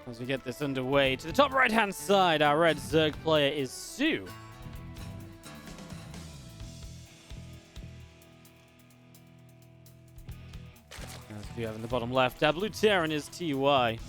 As we get this underway, to the top right-hand side, our red Zerg player is soO. As we have in the bottom left, our blue Terran is TY.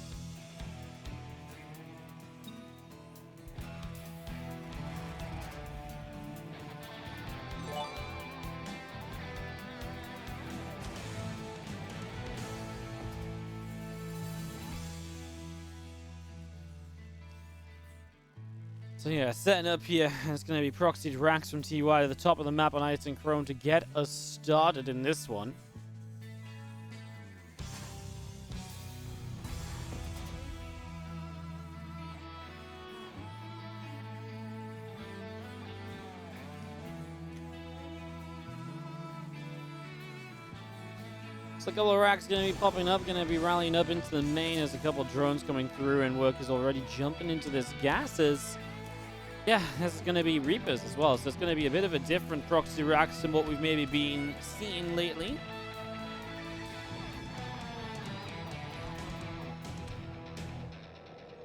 So yeah, setting up here, it's going to be proxied racks from TY to the top of the map on Ice and Chrome to get us started in this one. So a couple of racks going to be popping up, going to be rallying up into the main as a couple of drones coming through, and workers already jumping into this gases. Yeah, there's going to be Reapers as well, so it's going to be a bit of a different proxy racks than what we've maybe been seeing lately.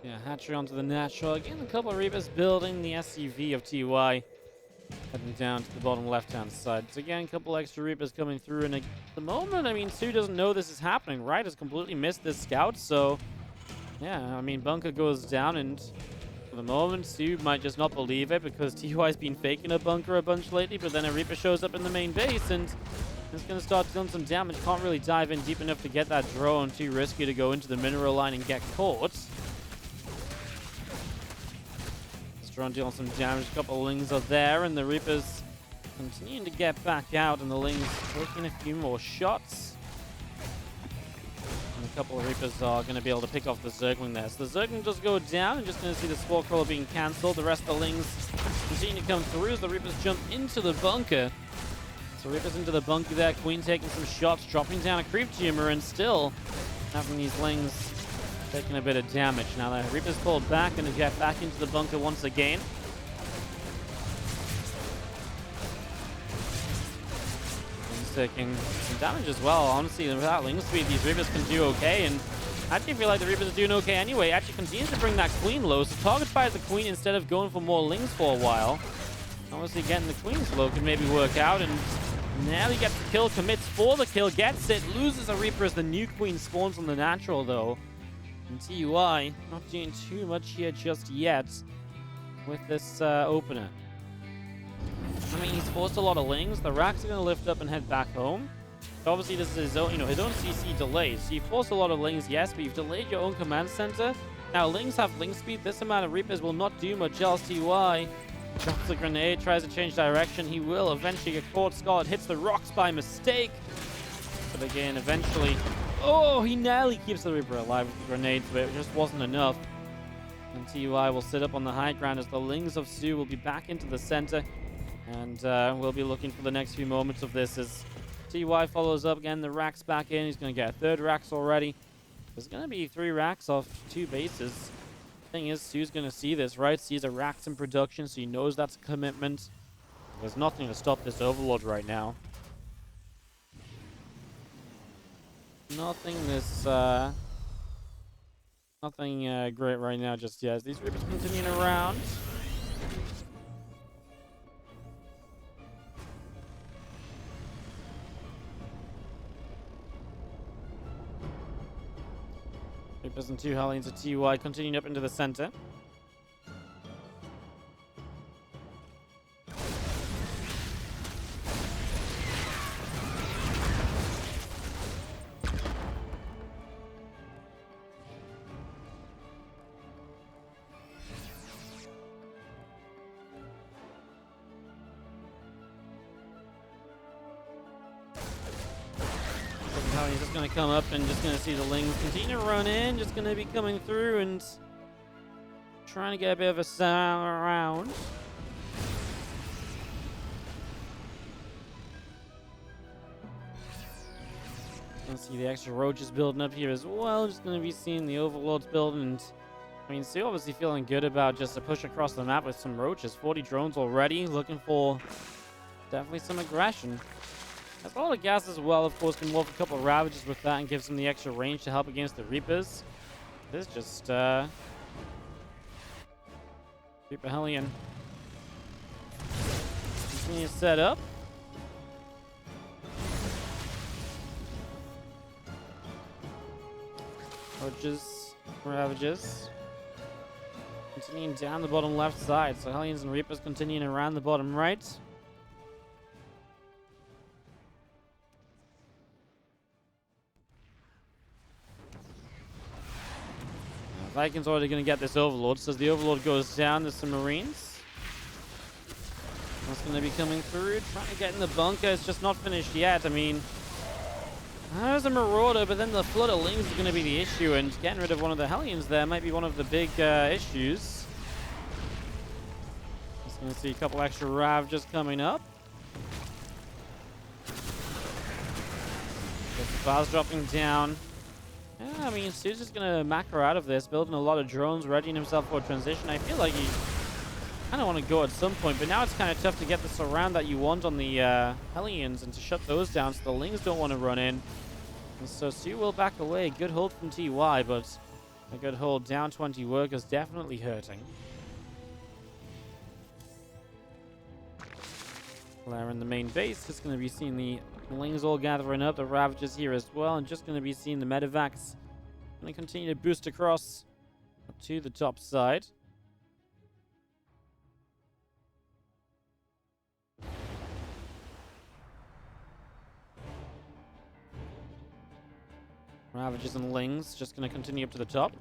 Yeah, hatchery onto the natural. Again, a couple of Reapers building the SUV of TY. Heading down to the bottom left-hand side. So again, a couple extra Reapers coming through, and at the moment, I mean, soO doesn't know this is happening, right? Has completely missed this scout, so yeah, I mean, bunker goes down, and for the moment, soO might just not believe it because TY's been faking a bunker a bunch lately, but then a Reaper shows up in the main base, and it's going to start dealing some damage. Can't really dive in deep enough to get that drone. Too risky to go into the mineral line and get caught. Drone dealing some damage. A couple of Lings are there, and the Reapers continuing to get back out, and the Lings taking a few more shots. And a couple of Reapers are going to be able to pick off the Zergling there. So the Zergling does go down, and just going to see the Spore Crawler being cancelled. The rest of the Lings continue to come through as the Reapers jump into the bunker. So Reapers into the bunker there. Queen taking some shots, dropping down a Creep Tumor, and still having these Lings taking a bit of damage. Now the Reaper's pulled back and get back into the bunker once again. He's taking some damage as well. Honestly, without Ling Speed, these Reapers can do okay, and I actually feel like the Reapers are doing okay anyway. Actually continues to bring that Queen low, so target fires the Queen instead of going for more Lings for a while. Obviously getting the Queen's low can maybe work out, and now he gets the kill, commits for the kill, gets it, loses a Reaper as the new Queen spawns on the natural though. And TUI not doing too much here just yet with this opener. I mean, he's forced a lot of Lings. The racks are going to lift up and head back home. Obviously, this is his own, his own CC delays. So you forced a lot of Lings, yes, but you've delayed your own command center. Now, Lings have Ling speed. This amount of Reapers will not do much else. TUI drops a grenade, tries to change direction. He will eventually get caught. Scarlet hits the rocks by mistake. But again, eventually... Oh, he nearly keeps the Reaper alive with the grenades, but it just wasn't enough. And TUI will sit up on the high ground as the Lings of soO will be back into the center. And we'll be looking for the next few moments of this as TUI follows up again. The racks back in. He's going to get a third racks already. There's going to be 3 racks off 2 bases. Thing is, soO's going to see this, right? Sees a racks in production, so he knows that's a commitment. There's nothing to stop this Overlord right now. Nothing great right now just yet. These Reapers continuing around. Reapers and 2 Hellions of TUI continuing up into the center. He's just going to come up and just going to see the Lings continue to run in. Just going to be coming through and trying to get a bit of a sound around. Going to see the extra roaches building up here as well. Just going to be seeing the Overlords building. And I mean, soO obviously feeling good about just a push across the map with some roaches. 40 drones already, looking for definitely some aggression. Has a lot of gas as well, of course, can wolf a couple of Ravages with that and gives him the extra range to help against the Reapers. This is just Reaper Hellion. Continue to set up. Ravages. Continuing down the bottom left side. So Hellions and Reapers continuing around the bottom right. Vikings already going to get this Overlord. So as the Overlord goes down, there's some Marines. That's going to be coming through. Trying to get in the bunker. It's just not finished yet. I mean, there's a Marauder, but then the Flood of Lings is going to be the issue. And getting rid of one of the Hellions there might be one of the big issues. Just going to see a couple extra Ravages coming up. The bars dropping down. Yeah, I mean, soO's just going to macro out of this, building a lot of drones, readying himself for a transition. I feel like he kind of want to go at some point, but now it's kind of tough to get the surround that you want on the Hellions and to shut those down so the Lings don't want to run in. And so soO will back away. Good hold from TY, but a good hold down 20 workers, definitely hurting. Claire in the main base, just going to be seeing the Lings all gathering up, the Ravages here as well, and just going to be seeing the Medivacs going to continue to boost across to the top side. Ravages and Lings just going to continue up to the top.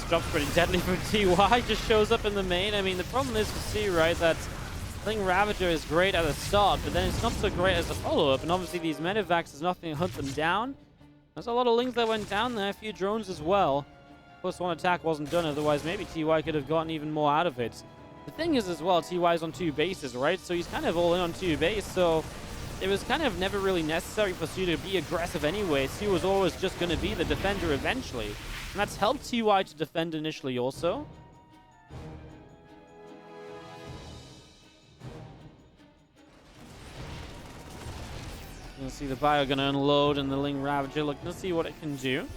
Drops pretty deadly from TY, just shows up in the main. I mean, the problem is to see, right, that Ling Ravager is great at the start, but then it's not so great as a follow-up. And obviously these Medivacs is nothing to hunt them down. There's a lot of Lings that went down there, a few drones as well. Plus one attack wasn't done, otherwise maybe TY could have gotten even more out of it. The thing is as well, TY is on 2 bases, right? So he's kind of all in on 2 base, so it was kind of never really necessary for soO to be aggressive anyway. soO was always just going to be the defender eventually. And that's helped TY to defend initially also. You can see the Bio going to unload and the Ling Ravager looking to see what it can do.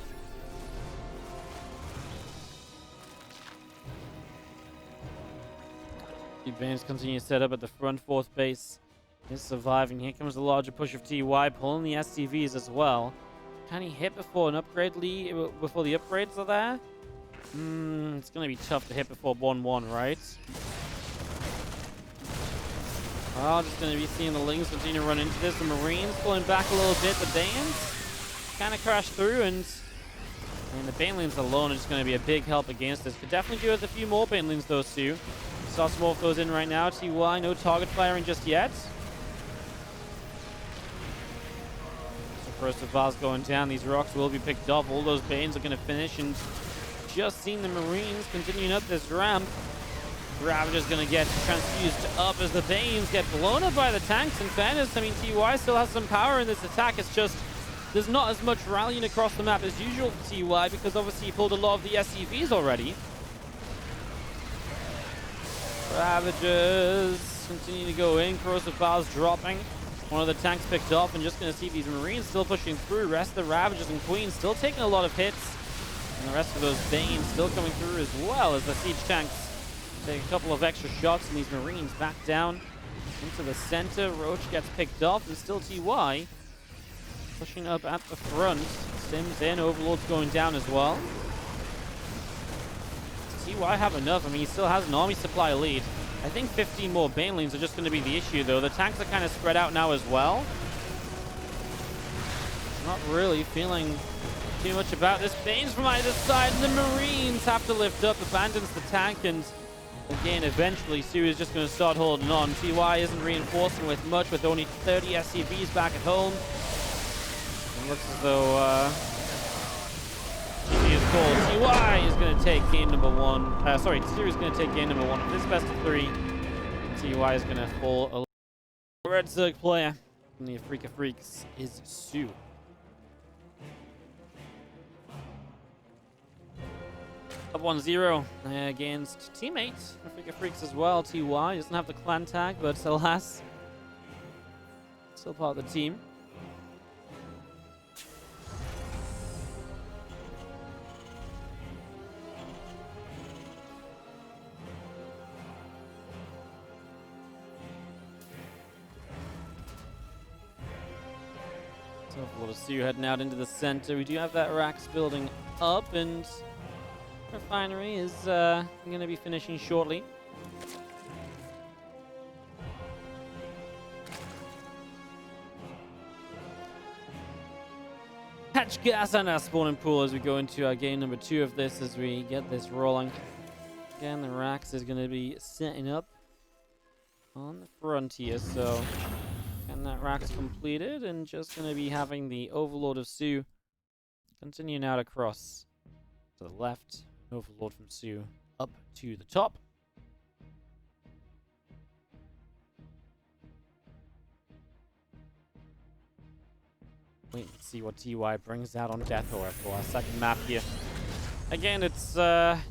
The Banes continue to set up at the front 4th base. Is surviving. Here comes the larger push of TY, pulling the SCVs as well. Can he hit before an upgrade before the upgrades are there? It's going to be tough to hit before 1-1, right? Well, just going to be seeing the Lings continue to run into this. The Marines pulling back a little bit. The Banes kind of crash through, and the Banelings alone is just going to be a big help against this. Could definitely do with a few more Banelings though, soO. Saw some more of those in right now. TY, no target firing just yet. First of Vaz going down, these rocks will be picked up. All those Banes are going to finish, and just seen the Marines continuing up this ramp. Ravager's going to get transfused up as the Banes get blown up by the tanks. In fairness, I mean, TY still has some power in this attack. It's just there's not as much rallying across the map as usual for TY because obviously he pulled a lot of the SCVs already. Ravagers continue to go in. Corrosive Bars dropping. One of the tanks picked up, and just going to see these Marines still pushing through. Rest of the Ravagers and Queens still taking a lot of hits. And the rest of those Banes still coming through as well as the siege tanks take a couple of extra shots, and these Marines back down into the center. Roach gets picked up, and still TY pushing up at the front. Sims in. Overlord's going down as well. Does TY have enough? I mean, he still has an army supply lead. I think 15 more Banelings are just going to be the issue, though. The tanks are kind of spread out now as well. Not really feeling too much about this. Banes from either side, and the Marines have to lift up, abandons the tank, and again, eventually, soO is just going to start holding on. TY isn't reinforcing with much, with only 30 SCVs back at home. It looks as though GG is called. TY is going to take game number 1. soO is going to take game number 1 of this best of 3. TY is going to fall a Red Zerg player from the Afrika Freaks is soO. Up 1-0 against teammates. Figure Freaks as well. TY doesn't have the clan tag, but alas, still part of the team. So a lot of soO heading out into the center. We do have that Rax building up, and Refinery is going to be finishing shortly. Hatch gas on our spawning pool as we go into our game number 2 of this, as we get this rolling. Again, the Rax is going to be setting up on the frontier, so and that Rax completed, and just going to be having the Overlord of soO continuing out across to the left. Overlord from soO up to the top. Wait and see what TY brings out on Death Horror for our second map here. Again, it's kind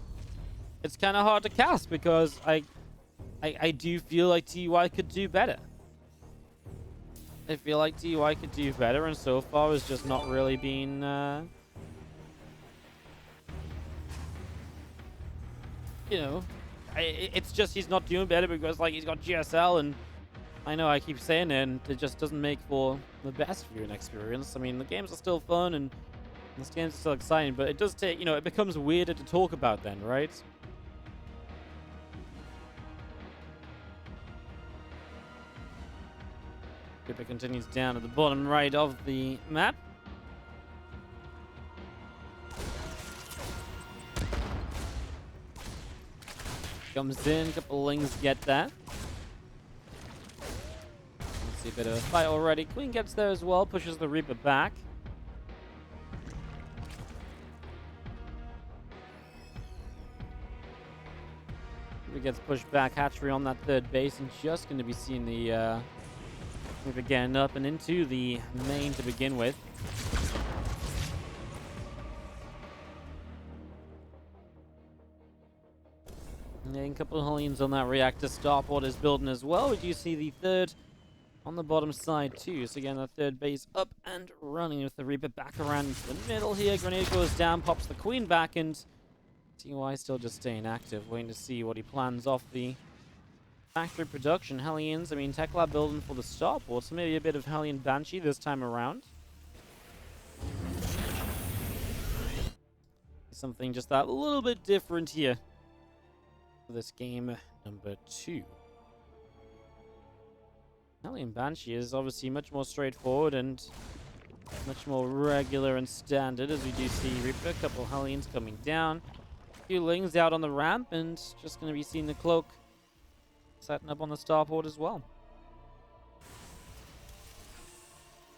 of hard to cast because I do feel like TY could do better. I feel like TY could do better, and so far has just not really been you know, it's just he's not doing better because, like, he's got GSL, and I know I keep saying it, and it just doesn't make for the best viewing experience. I mean, the games are still fun, and this game's still exciting, but it does take, you know, it becomes weirder to talk about then, right? Ripper continues down at the bottom right of the map. Comes in, a couple Lings get that. See a bit of a fight already. Queen gets there as well, pushes the Reaper back. Reaper gets pushed back. Hatchery on that third base, and just going to be seeing the Reaper getting up and into the main to begin with. And a couple of Hellions on that reactor. Starport is building as well. We do see the third on the bottom side too. So again, the third base up and running with the Reaper back around into the middle here. Grenade goes down, pops the Queen back, and TY still just staying active, waiting to see what he plans off the factory production. Hellions, I mean, Tech Lab building for the Starport, so maybe a bit of Hellion Banshee this time around. Something just that little bit different here for this game number 2. Hellion Banshee is obviously much more straightforward and much more regular and standard, as we do see Reaper. A couple Hellions coming down. A few Lings out on the ramp, and just going to be seeing the Cloak setting up on the Starport as well.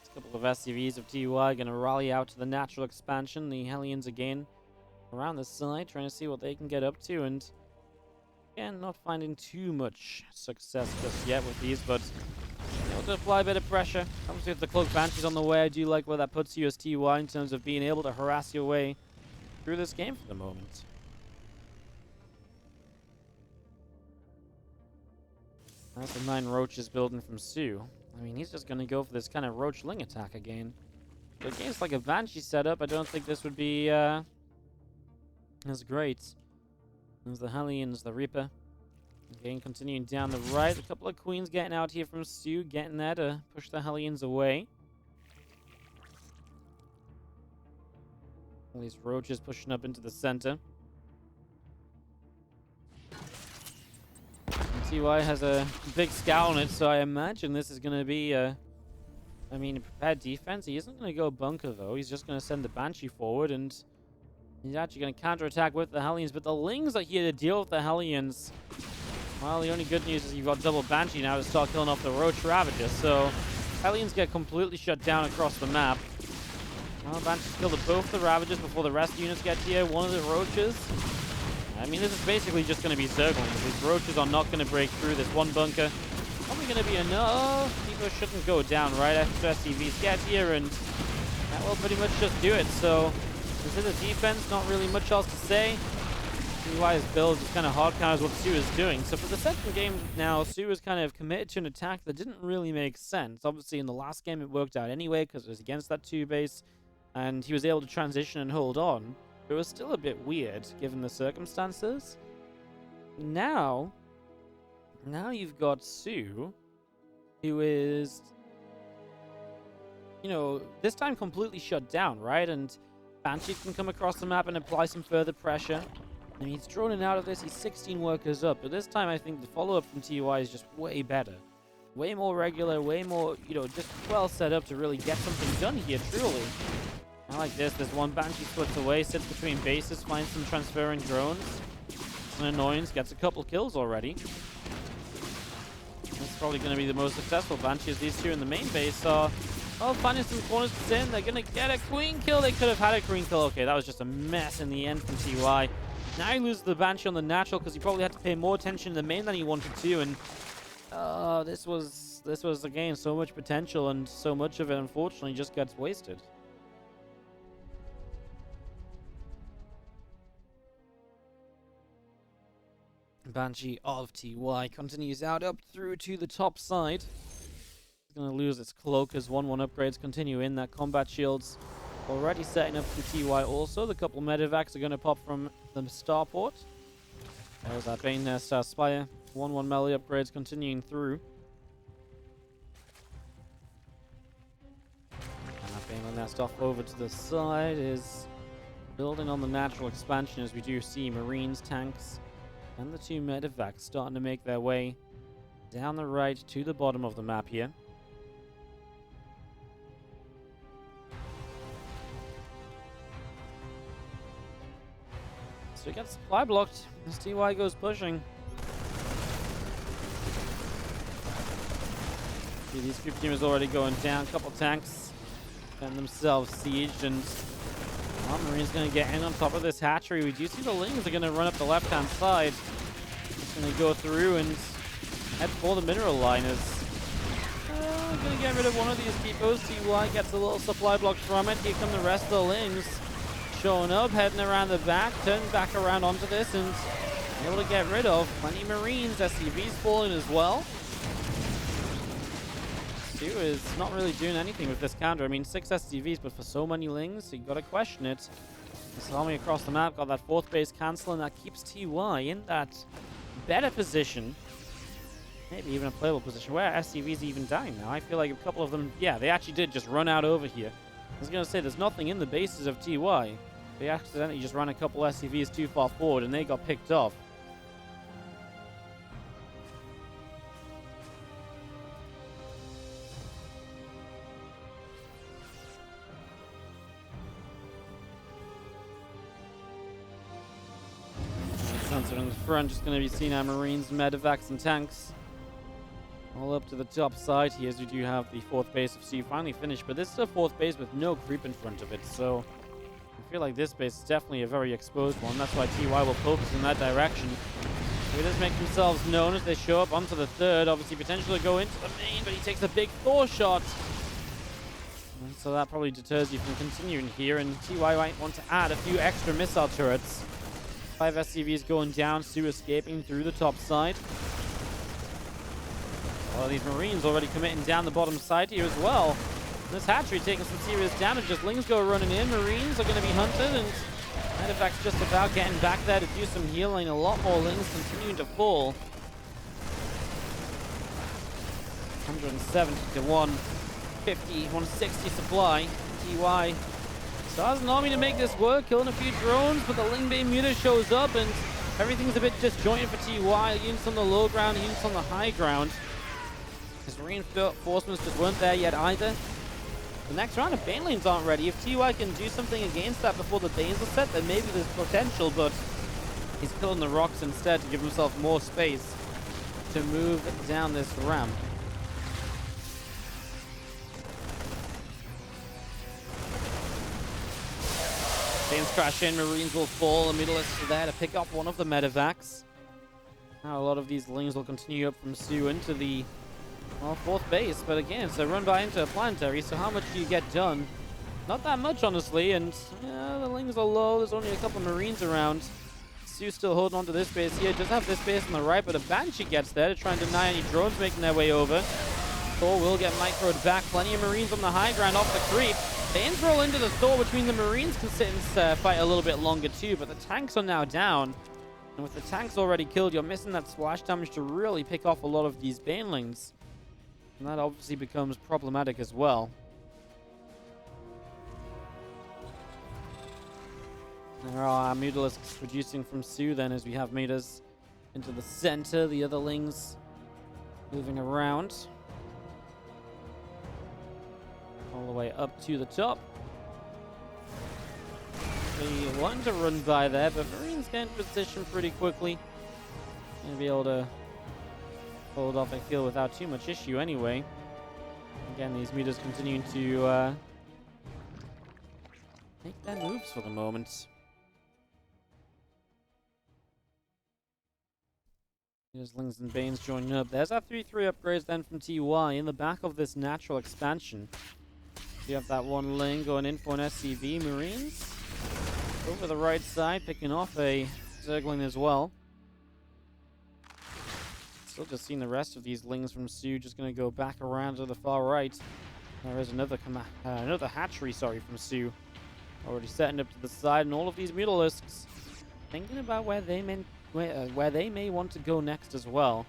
A couple of SCVs of TY going to rally out to the natural expansion. The Hellions again around the side, trying to see what they can get up to, and again, not finding too much success just yet with these, but able to apply a bit of pressure. Obviously, if the Cloak Banshee's on the way, I do like where that puts you as TY in terms of being able to harass your way through this game for the moment. That's the 9 Roaches building from soO. I mean, he's just going to go for this kind of Roach Ling attack again. But against like a Banshee setup, I don't think this would be as great. There's the Hellions, the Reaper. Again, continuing down the right. A couple of Queens getting out here from soO, getting there to push the Hellions away. All these Roaches pushing up into the center. And TY has a big scout on it, so I imagine this is going to be a prepared defense. He isn't going to go bunker, though. He's just going to send the Banshee forward, and he's actually going to counterattack with the Hellions. But the Lings are here to deal with the Hellions. Well, the only good news is you've got double Banshee now to start killing off the Roach Ravagers. So Hellions get completely shut down across the map. Well, Banshee's killed both the Ravagers before the rest units get here. One of the Roaches. I mean, this is basically just going to be circling. These Roaches are not going to break through this one bunker. Probably going to be enough. People shouldn't go down right after SCVs get here, and that will pretty much just do it. So this is a defense, not really much else to say. TY's build just kind of hard counters what soO is doing. So for the second game now, soO is kind of committed to an attack that didn't really make sense. Obviously, in the last game, it worked out anyway because it was against that 2 base, and he was able to transition and hold on. But it was still a bit weird given the circumstances. Now you've got soO, who is, you know, this time completely shut down, right? And Banshee can come across the map and apply some further pressure. And he's drawn in out of this. He's 16 workers up. But this time, I think the follow-up from TY is just way better. Way more regular, way more, you know, just well set up to really get something done here, truly. I like this. There's one Banshee splits away, sits between bases, finds some transferring drones. It's an annoyance. Gets a couple kills already. That's probably going to be the most successful Banshee, as these two in the main base are... Oh, finding some corners to sit in. They're going to get a queen kill. They could have had a queen kill. Okay, that was just a mess in the end from TY. Now he loses the Banshee on the natural because he probably had to pay more attention to the main than he wanted to. And this was again so much potential, and so much of it unfortunately just gets wasted. Banshee of TY continues out up through to the top side. Going to lose its cloak as 1-1 upgrades continue in. That combat shield's already setting up for TY also. The couple medevacs are going to pop from the starport. There's that Bane Nest Spire. 1-1 melee upgrades continuing through. And that Bane Nest off over to the side is building on the natural expansion, as we do see Marines, tanks, and the 2 medevacs starting to make their way down the right to the bottom of the map here. So he gets supply blocked as TY goes pushing. See, these group team is already going down. Couple tanks and themselves sieged, and Marine's going to get in on top of this hatchery. We do see the Lings are going to run up the left-hand side. Just going to go through and head for the mineral liners. Going to get rid of one of these depots. TY gets a little supply block from it. Here come the rest of the Lings. Showing up, heading around the back, turning back around onto this, and able to get rid of plenty Marines. SCVs falling as well. soO is not really doing anything with this counter. I mean, 6 SCVs, but for so many Lings, you got to question it. This army across the map got that 4th base cancel, and that keeps TY in that better position. Maybe even a playable position where SCVs even dying now. I feel like a couple of them, yeah, they actually did just run out over here. I was going to say, there's nothing in the bases of TY. They accidentally just ran a couple SCVs too far forward, and they got picked off. Sensor in the front, just going to be seeing our Marines, medevacs, and tanks. All up to the top side here, as we do have the 4th base of soO finally finished, but this is a 4th base with no creep in front of it, so I feel like this base is definitely a very exposed one. That's why TY will focus in that direction. He does make themselves known as they show up onto the 3rd. Obviously, potential to go into the main, but he takes a big Thor shot. And so that probably deters you from continuing here, and TY might want to add a few extra missile turrets. 5 SCVs going down, soO escaping through the top side. Well, these Marines already committing down the bottom side here as well. This hatchery taking some serious damage as Lings go running in. Marines are going to be hunted, and Medevac's just about getting back there to do some healing. A lot more Lings continuing to fall. 170 to 150, 160 supply. TY starts an army to make this work, killing a few drones, but the Ling Bay Muta shows up, and everything's a bit disjointed for TY. Units on the low ground, units on the high ground. His reinforcements just weren't there yet either. The next round of Banelings aren't ready. If TY can do something against that before the Banes are set, then maybe there's potential, but he's killing the rocks instead to give himself more space to move down this ramp. Banes crash in, Marines will fall, the Mutalisks are there to pick up one of the medevacs. Now a lot of these Lings will continue up from soO into the 4th base, but again, it's a run by into a planetary, so how much do you get done? Not that much, honestly, and yeah, the Lings are low. There's only a couple of Marines around. soO still holding on to this base here. Does have this base on the right, but a Banshee gets there to try and deny any drones making their way over. Thor will get microed back. Plenty of Marines on the high ground off the creep. Banes roll into the Thor, which means the Marines can sit and fight a little bit longer too, but the tanks are now down. And with the tanks already killed, you're missing that splash damage to really pick off a lot of these banelings. And that obviously becomes problematic as well. There are Mutalisks reducing from soO then as we have meters into the center. The other lings moving around. All the way up to the top. They wanted to run by there, but Marines get into position pretty quickly. Gonna be able to hold off, I feel, without too much issue anyway. Again, these meters continuing to make their moves for the moment. There's Lings and Banes joining up. There's our 3-3 upgrades then from TY in the back of this natural expansion. You have that one Ling going in for an SCV. Marines over the right side, picking off a Zergling as well. Still just seeing the rest of these Lings from soO just going to go back around to the far right. There is another hatchery, from soO. Already setting up to the side, and all of these Mutalisks thinking about where they may want to go next as well.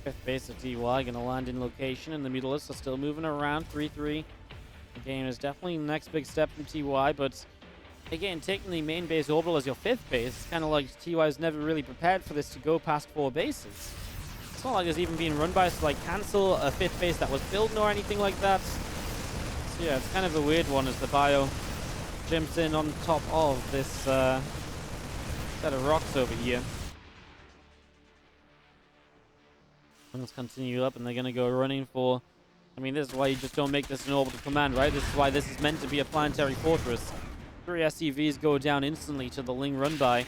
Fifth base of TY going to land in location, and the Mutalisks are still moving around. 3-3. The game is definitely the next big step from TY, but again, taking the main base orbital as your fifth base, kind of like TY's never really prepared for this to go past 4 bases. It's not like there's even being run by us to like cancel a fifth base that was built or anything like that. So yeah, it's kind of a weird one as the bio jumps in on top of this set of rocks over here. Let's continue up, and they're going to go running for... I mean, this is why you just don't make this an orbital command, right? This is why this is meant to be a planetary fortress. 3 SCVs go down instantly to the Ling run by.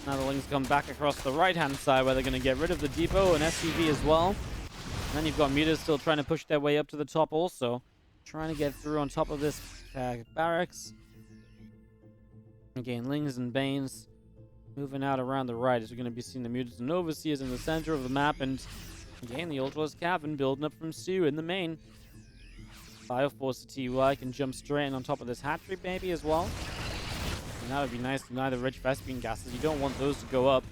Now the Lings come back across the right-hand side where they're going to get rid of the depot and SCV as well. And then you've got Mutas still trying to push their way up to the top also. Trying to get through on top of this barracks. Again, Lings and Banes moving out around the right as we're going to be seeing the Mutas and Overseers in the center of the map. And again, the Ultra's Cavern building up from soO in the main. Bioforce of TY can jump straight in on top of this hatchery baby as well. And that would be nice to deny the rich Vespene gases. You don't want those to go up.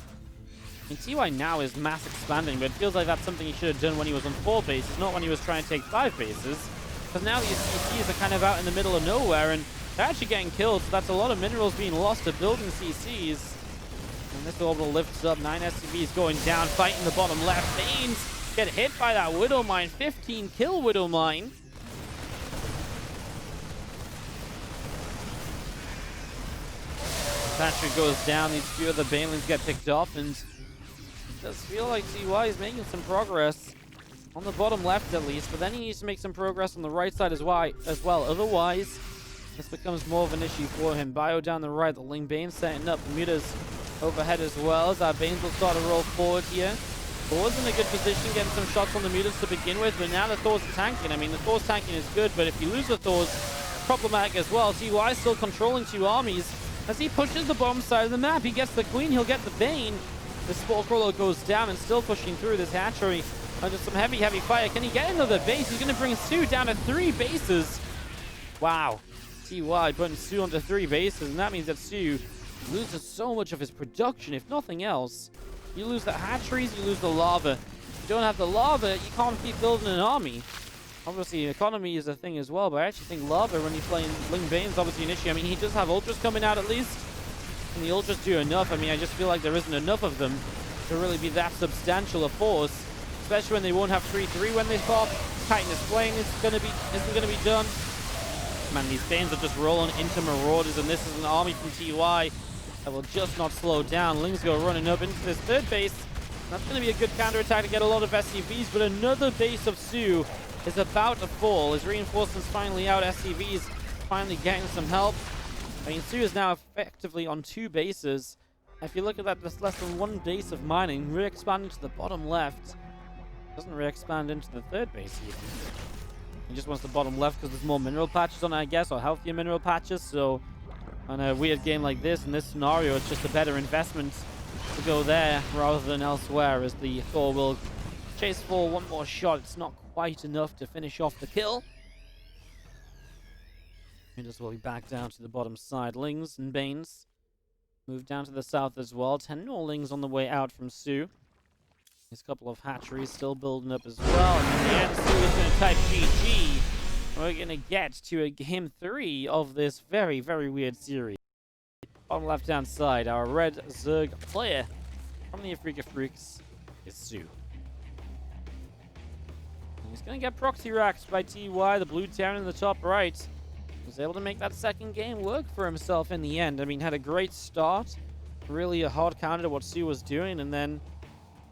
I mean, TY now is mass expanding, but it feels like that's something he should have done when he was on 4 bases, not when he was trying to take 5 bases. Because now these CCs are kind of out in the middle of nowhere, and they're actually getting killed, so that's a lot of minerals being lost to building CCs. And this orbital lifts up, 9 SCVs going down, fighting the bottom left. Banes get hit by that Widow Mine, 15 kill Widow Mine. Hatchery goes down, these few of the Banelings get picked off, and it does feel like TY is making some progress on the bottom left at least, but then he needs to make some progress on the right side as well. Otherwise, this becomes more of an issue for him. Bio down the right, the Ling Bane setting up, the Mutas overhead as well, as our Banes will start to roll forward here. Thor's in a good position, getting some shots on the Mutas to begin with, but now the Thor's tanking. I mean, the Thor's tanking is good, but if you lose the Thor's, problematic as well. TY still controlling 2 armies. As he pushes the bottom side of the map, he gets the Queen, he'll get the Bane. The Spore Crawler goes down and still pushing through this hatchery under some heavy fire. Can he get another base? He's going to bring soO down to 3 bases. Wow. TY putting soO onto 3 bases, and that means that soO loses so much of his production, if nothing else. You lose the hatcheries, you lose the lava. If you don't have the lava, you can't keep building an army. Obviously, economy is a thing as well, but I actually think lava, when he's playing Ling Bane, is obviously an issue. I mean, he does have Ultras coming out at least, and the Ultras do enough. I mean, I just feel like there isn't enough of them to really be that substantial a force, especially when they won't have 3-3 when they pop. Titanus Flame isn't going to be done. Man, these Banes are just rolling into Marauders, and this is an army from TY that will just not slow down. Lings go running up into this 3rd base. That's going to be a good counterattack to get a lot of SCVs, but another base of soO is about to fall. His reinforcements finally out. SCVs finally getting some help. I mean, soO is now effectively on 2 bases. If you look at that, there's less than 1 base of mining. Re-expanding to the bottom left. Doesn't re-expand into the 3rd base even. He just wants the bottom left because there's more mineral patches on it, I guess, or healthier mineral patches. So On a weird game like this, in this scenario, it's just a better investment to go there rather than elsewhere, as the Thor will chase for one more shot. It's not quite enough to finish off the kill. And as well, we back down to the bottom side. Lings and Banes move down to the south as well. 10 more Lings on the way out from soO. There's a couple of hatcheries still building up as well. And in the end, soO is going to type GG. We're going to get to a game 3 of this very, very weird series. Bottom left-hand side, our red Zerg player from the Afrika Freaks is soO. And he's going to get proxy racked by TY, the blue Terran in the top right. Was able to make that second game work for himself in the end. I mean, had a great start. Really a hard counter to what soO was doing, and then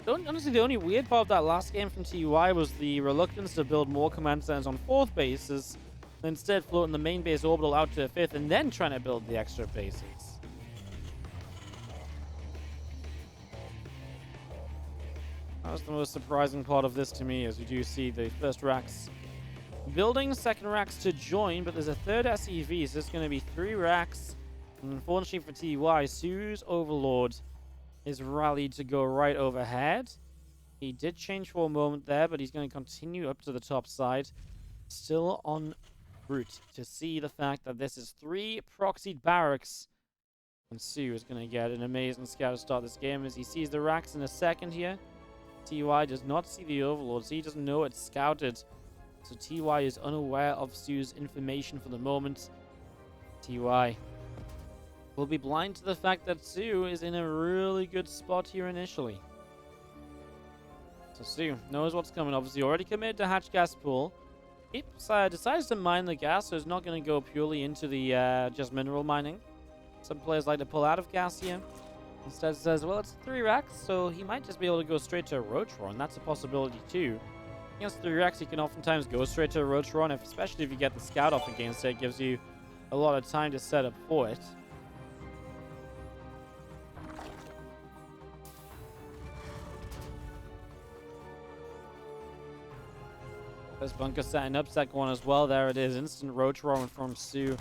honestly, the only weird part of that last game from TY was the reluctance to build more command centers on 4th bases, and instead floating the main base orbital out to 5th, and then trying to build the extra bases. That was the most surprising part of this to me, as we do see the first racks building, second racks to join, but there's a third SEV, so it's going to be 3 racks. And unfortunately for TY, soO's Overlord is rallied to go right overhead. He did change for a moment there, but he's going to continue up to the top side. Still en route to see the fact that this is 3 proxied barracks. And soO is going to get an amazing scout to start this game as he sees the racks in a second here. TY does not see the Overlord, so he doesn't know it's scouted. So TY is unaware of soO's information for the moment. TY will be blind to the fact that soO is in a really good spot here initially. So soO knows what's coming. Obviously already committed to hatch gas pool. He decides to mine the gas, so it's not going to go purely into the just mineral mining. Some players like to pull out of gas here. Instead says, well, it's 3 racks, so he might just be able to go straight to a Roach Run. That's a possibility too. Against 3 racks, you can oftentimes go straight to a Roach Run, especially if you get the scout off against it. It gives you a lot of time to set up for it. First bunker setting up, second one as well. There it is, instant Roach Run from soO.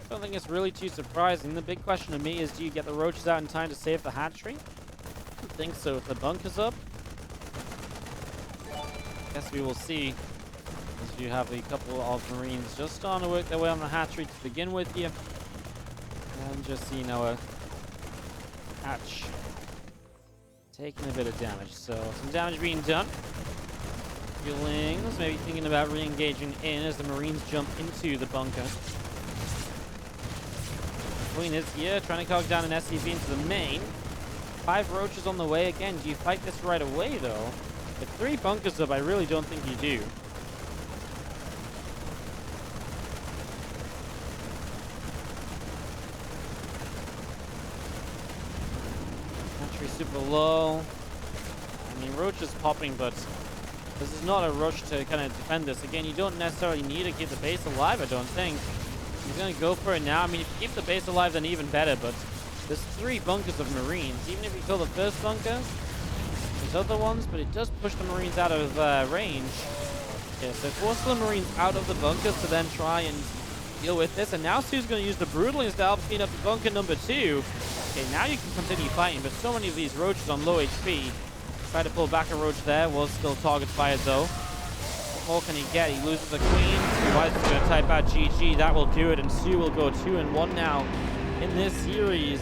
I don't think it's really too surprising. The big question to me is, do you get the roaches out in time to save the hatchery? I don't think so. If the bunker's up, I guess we will see. As you have a couple of Marines just starting to work their way on the hatchery to begin with here. And just seeing our hatch taking a bit of damage. So some damage being done. Lings maybe thinking about re-engaging in as the Marines jump into the bunker. Queen is here, trying to cog down an SCV into the main. 5 roaches on the way again. Do you fight this right away, though? With 3 bunkers up, I really don't think you do. Hatchery super low. I mean, roach is popping, but this is not a rush to kind of defend this. Again, you don't necessarily need to keep the base alive, I don't think. He's going to go for it now. I mean, if you keep the base alive, then even better, but there's 3 bunkers of Marines. Even if you kill the first bunker, there's other ones, but it does push the Marines out of range. Yeah, so force the Marines out of the bunkers to then try and deal with this. And now soO's going to use the Brutalings to help clean up the bunker number 2. Okay, now you can continue fighting, but so many of these roaches on low HP. Try to pull back a roach there, was still target fired though. What more can he get? He loses the queen. Wise is going to type out GG. That will do it, and soO will go 2-1 now in this series.